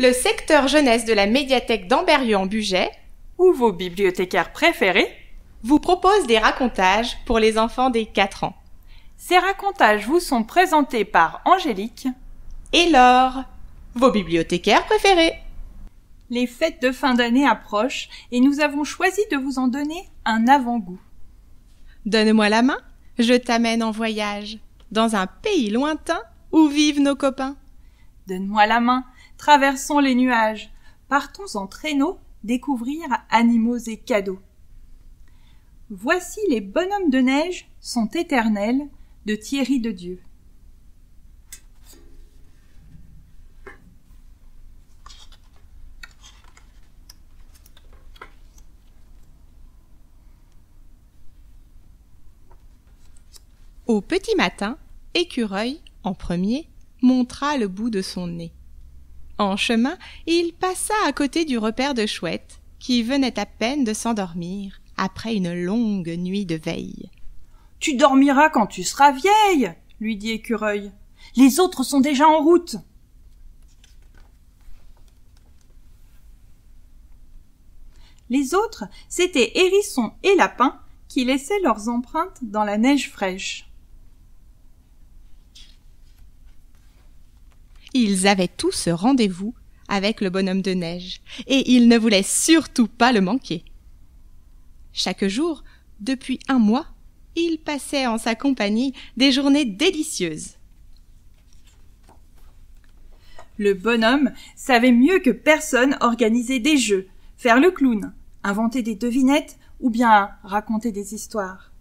Le secteur jeunesse de la médiathèque d'Ambérieu-en-Bugey, ou vos bibliothécaires préférés, vous propose des racontages pour les enfants des 4 ans. Ces racontages vous sont présentés par Angélique et Laure, vos bibliothécaires préférés. Les fêtes de fin d'année approchent et nous avons choisi de vous en donner un avant-goût. Donne-moi la main, je t'amène en voyage, dans un pays lointain où vivent nos copains. Donne-moi la main, traversons les nuages, partons en traîneau découvrir animaux et cadeaux. Voici les bonhommes de neige sont éternels de Thierry de Dieu. Au petit matin, Écureuil, en premier, montra le bout de son nez. En chemin, il passa à côté du repaire de Chouette, qui venait à peine de s'endormir après une longue nuit de veille. « Tu dormiras quand tu seras vieille, lui dit Écureuil. Les autres sont déjà en route. » Les autres, c'étaient Hérisson et Lapin qui laissaient leurs empreintes dans la neige fraîche. Ils avaient tous rendez-vous avec le bonhomme de neige, et ils ne voulaient surtout pas le manquer. Chaque jour, depuis 1 mois, ils passaient en sa compagnie des journées délicieuses. Le bonhomme savait mieux que personne organiser des jeux, faire le clown, inventer des devinettes ou bien raconter des histoires.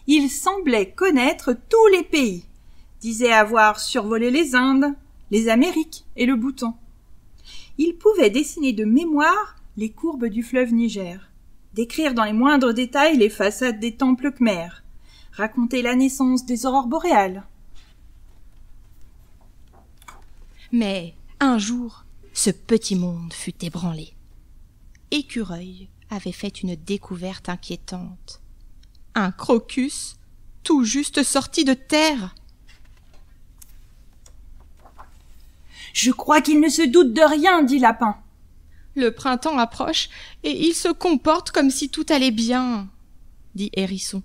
Il semblait connaître tous les pays, disait avoir survolé les Indes, les Amériques et le Bhoutan. Il pouvait dessiner de mémoire les courbes du fleuve Niger, décrire dans les moindres détails les façades des temples khmers, raconter la naissance des aurores boréales. Mais un jour, ce petit monde fut ébranlé. Écureuil avait fait une découverte inquiétante. Un crocus tout juste sorti de terre. « Je crois qu'il ne se doute de rien, dit Lapin. Le printemps approche et il se comporte comme si tout allait bien, dit Hérisson.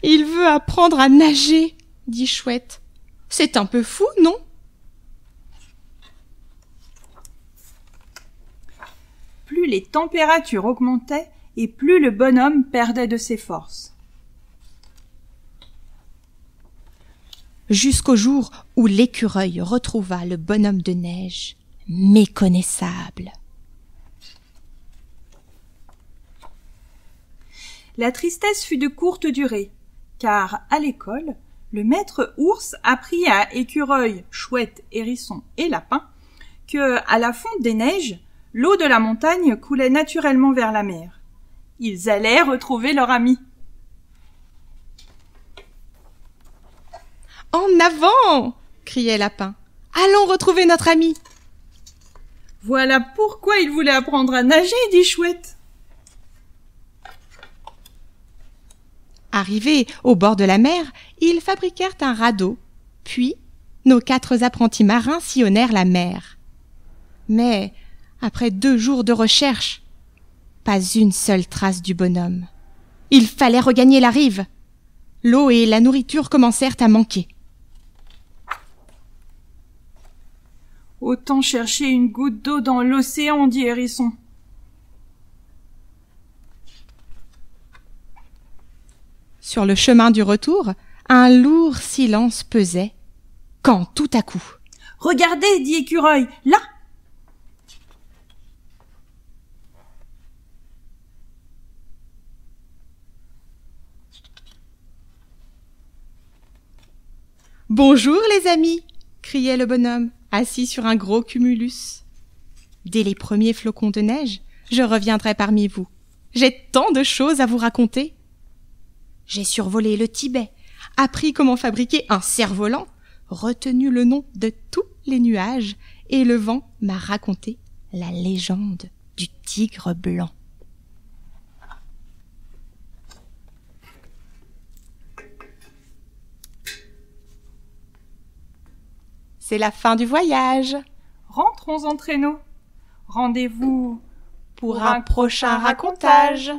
Il veut apprendre à nager, dit Chouette. C'est un peu fou, non? Plus les températures augmentaient et plus le bonhomme perdait de ses forces. Jusqu'au jour où l'écureuil retrouva le bonhomme de neige, méconnaissable. La tristesse fut de courte durée, car à l'école, le maître ours apprit à Écureuil, Chouette, Hérisson et Lapin que, à la fonte des neiges, l'eau de la montagne coulait naturellement vers la mer. Ils allaient retrouver leur ami. « En avant !» criait Lapin. « Allons retrouver notre ami !» Voilà pourquoi il voulait apprendre à nager, dit Chouette. Arrivés au bord de la mer, ils fabriquèrent un radeau, puis nos 4 apprentis marins sillonnèrent la mer. Mais, après 2 jours de recherche, pas une seule trace du bonhomme. Il fallait regagner la rive. L'eau et la nourriture commencèrent à manquer. Autant chercher une goutte d'eau dans l'océan, dit Hérisson. Sur le chemin du retour, un lourd silence pesait, quand tout à coup... « Regardez, dit Écureuil, là !» « Bonjour les amis !» criait le bonhomme, assis sur un gros cumulus. « Dès les premiers flocons de neige, je reviendrai parmi vous. J'ai tant de choses à vous raconter. J'ai survolé le Tibet, appris comment fabriquer un cerf-volant, retenu le nom de tous les nuages, et le vent m'a raconté la légende du tigre blanc. » c'est la fin du voyage. Rentrons en traîneau. Rendez-vous Pour un prochain racontage.